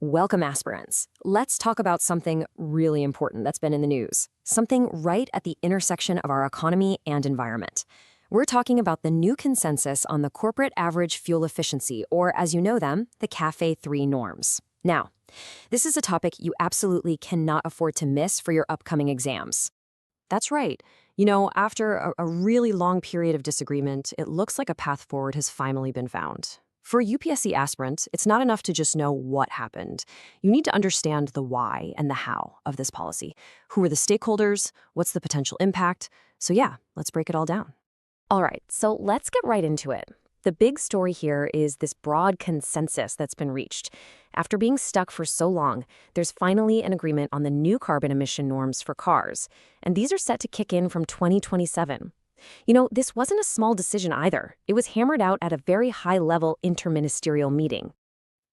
Welcome, aspirants. Let's talk about something really important that's been in the news, something right at the intersection of our economy and environment. We're talking about the new consensus on the corporate average fuel efficiency, or as you know them, the CAFE 3 norms. Now, this is a topic you absolutely cannot afford to miss for your upcoming exams. That's right. After a really long period of disagreement, it looks like a path forward has finally been found. For a UPSC aspirant, it's not enough to just know what happened. You need to understand the why and the how of this policy. Who are the stakeholders? What's the potential impact? So yeah, let's break it all down. All right, so let's get right into it. The big story here is this broad consensus that's been reached. After being stuck for so long, there's finally an agreement on the new carbon emission norms for cars, and these are set to kick in from 2027. This wasn't a small decision either. It was hammered out at a very high-level interministerial meeting.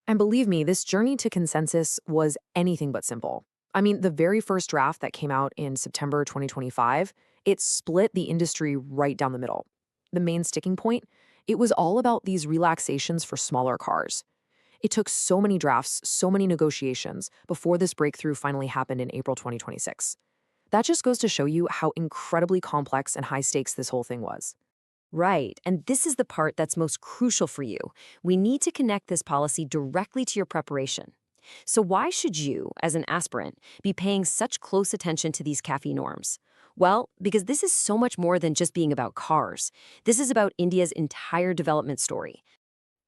And believe me, this journey to consensus was anything but simple. The very first draft that came out in September 2025, it split the industry right down the middle. The main sticking point, it was all about these relaxations for smaller cars. It took so many drafts, so many negotiations before this breakthrough finally happened in April 2026. That just goes to show you how incredibly complex and high stakes this whole thing was. Right, and this is the part that's most crucial for you. We need to connect this policy directly to your preparation. So why should you, as an aspirant, be paying such close attention to these CAFE norms? Well, because this is so much more than just being about cars. This is about India's entire development story.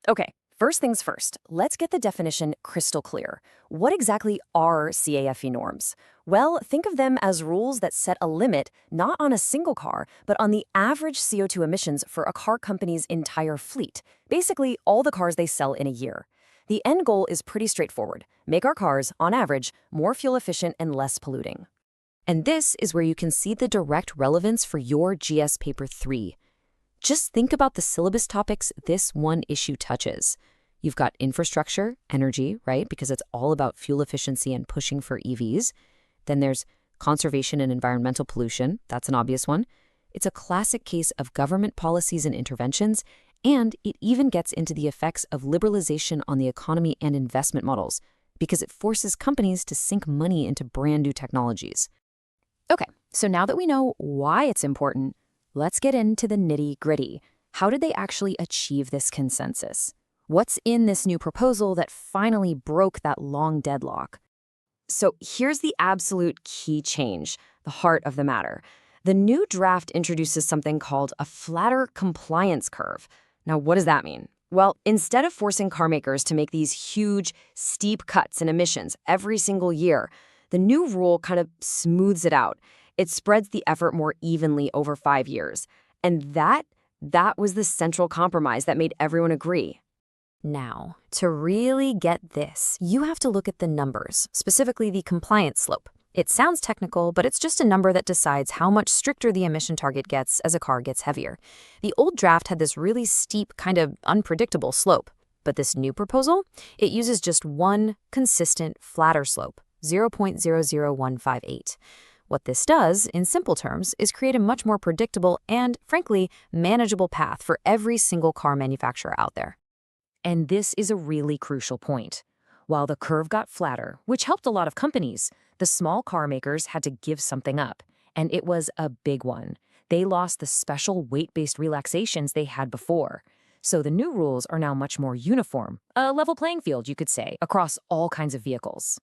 Okay, first things first, let's get the definition crystal clear. What exactly are CAFE norms? Well, think of them as rules that set a limit not on a single car, but on the average CO2 emissions for a car company's entire fleet, basically all the cars they sell in a year. The end goal is pretty straightforward. Make our cars, on average, more fuel efficient and less polluting. And this is where you can see the direct relevance for your GS Paper 3. Just think about the syllabus topics this one issue touches. You've got infrastructure, energy, right? Because it's all about fuel efficiency and pushing for EVs. Then there's conservation and environmental pollution. That's an obvious one. It's a classic case of government policies and interventions, and it even gets into the effects of liberalization on the economy and investment models, because it forces companies to sink money into brand new technologies. Okay, so now that we know why it's important, let's get into the nitty-gritty. How did they actually achieve this consensus? What's in this new proposal that finally broke that long deadlock? So here's the absolute key change, the heart of the matter. The new draft introduces something called a flatter compliance curve. Now, what does that mean? Well, instead of forcing car makers to make these huge, steep cuts in emissions every single year, the new rule kind of smooths it out. It spreads the effort more evenly over 5 years. And that was the central compromise that made everyone agree. Now, to really get this, you have to look at the numbers, specifically the compliance slope. It sounds technical, but it's just a number that decides how much stricter the emission target gets as a car gets heavier. The old draft had this really steep, kind of unpredictable slope. But this new proposal, it uses just one consistent, flatter slope, 0.00158. What this does, in simple terms, is create a much more predictable and, frankly, manageable path for every single car manufacturer out there. And this is a really crucial point. While the curve got flatter, which helped a lot of companies, the small car makers had to give something up, and it was a big one. They lost the special weight-based relaxations they had before. So the new rules are now much more uniform, a level playing field, you could say, across all kinds of vehicles.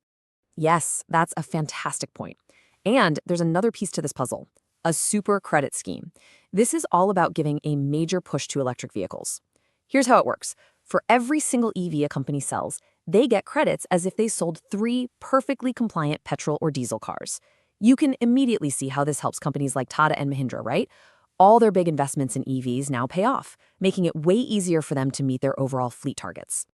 Yes, that's a fantastic point. And there's another piece to this puzzle, a super credit scheme. This is all about giving a major push to electric vehicles. Here's how it works. For every single EV a company sells, they get credits as if they sold 3 perfectly compliant petrol or diesel cars. You can immediately see how this helps companies like Tata and Mahindra, right? All their big investments in EVs now pay off, making it way easier for them to meet their overall fleet targets.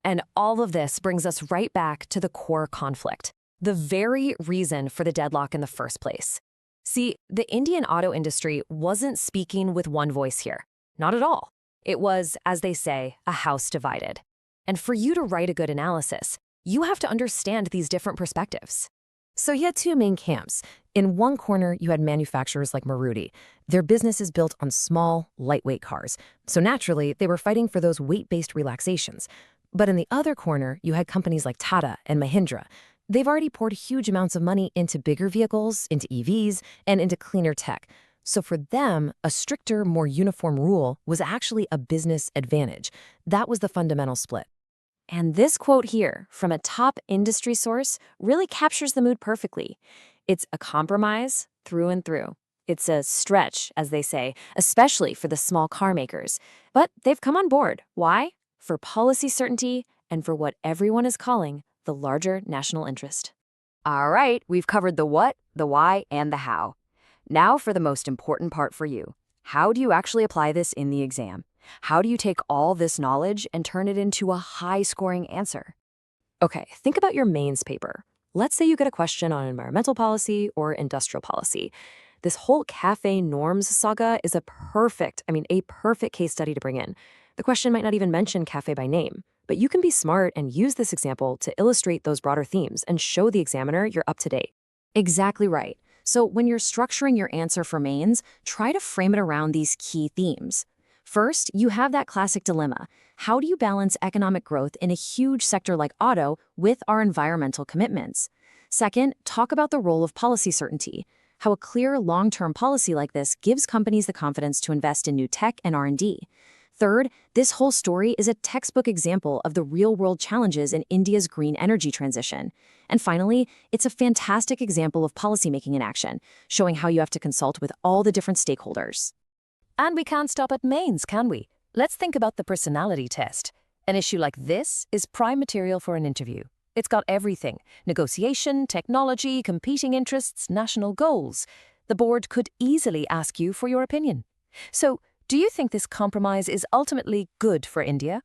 And all of this brings us right back to the core conflict, the very reason for the deadlock in the first place. See, the Indian auto industry wasn't speaking with one voice here. Not at all. It was, as they say, a house divided. And for you to write a good analysis, you have to understand these different perspectives. So you had 2 main camps. In one corner, you had manufacturers like Maruti. Their business is built on small, lightweight cars. So naturally, they were fighting for those weight-based relaxations. But in the other corner, you had companies like Tata and Mahindra. They've already poured huge amounts of money into bigger vehicles, into EVs, and into cleaner tech. So for them, a stricter, more uniform rule was actually a business advantage. That was the fundamental split. And this quote here from a top industry source really captures the mood perfectly. It's a compromise through and through. It's a stretch, as they say, especially for the small car makers. But they've come on board. Why? For policy certainty and for what everyone is calling the larger national interest. All right, we've covered the what, the why, and the how. Now for the most important part for you. How do you actually apply this in the exam? How do you take all this knowledge and turn it into a high-scoring answer? Okay, think about your mains paper. Let's say you get a question on environmental policy or industrial policy. This whole cafe norms saga is a perfect case study to bring in. The question might not even mention cafe by name, but you can be smart and use this example to illustrate those broader themes and show the examiner you're up to date. Exactly right. So when you're structuring your answer for mains, try to frame it around these key themes. First, you have that classic dilemma. How do you balance economic growth in a huge sector like auto with our environmental commitments? Second, talk about the role of policy certainty. How a clear long-term policy like this gives companies the confidence to invest in new tech and R&D. Third, this whole story is a textbook example of the real-world challenges in India's green energy transition. And finally, it's a fantastic example of policymaking in action, showing how you have to consult with all the different stakeholders. And we can't stop at mains, can we? Let's think about the personality test. An issue like this is prime material for an interview. It's got everything: negotiation, technology, competing interests, national goals. The board could easily ask you for your opinion. So, do you think this compromise is ultimately good for India?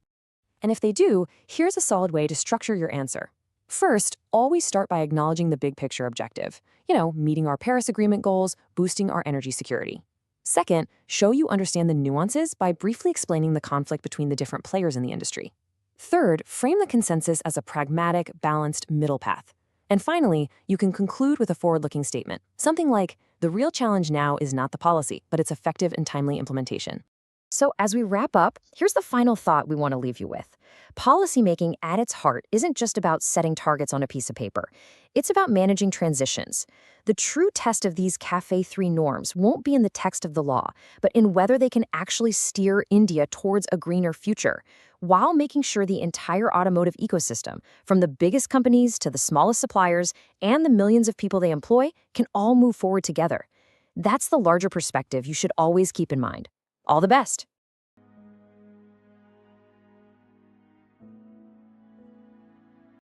And if they do, here's a solid way to structure your answer. First, always start by acknowledging the big picture objective. Meeting our Paris Agreement goals, boosting our energy security. Second, show you understand the nuances by briefly explaining the conflict between the different players in the industry. Third, frame the consensus as a pragmatic, balanced middle path. And finally, you can conclude with a forward-looking statement, something like, the real challenge now is not the policy, but its effective and timely implementation. So as we wrap up, here's the final thought we want to leave you with. Policymaking at its heart isn't just about setting targets on a piece of paper. It's about managing transitions. The true test of these CAFE 3 norms won't be in the text of the law, but in whether they can actually steer India towards a greener future, while making sure the entire automotive ecosystem, from the biggest companies to the smallest suppliers and the millions of people they employ, can all move forward together. That's the larger perspective you should always keep in mind. All the best.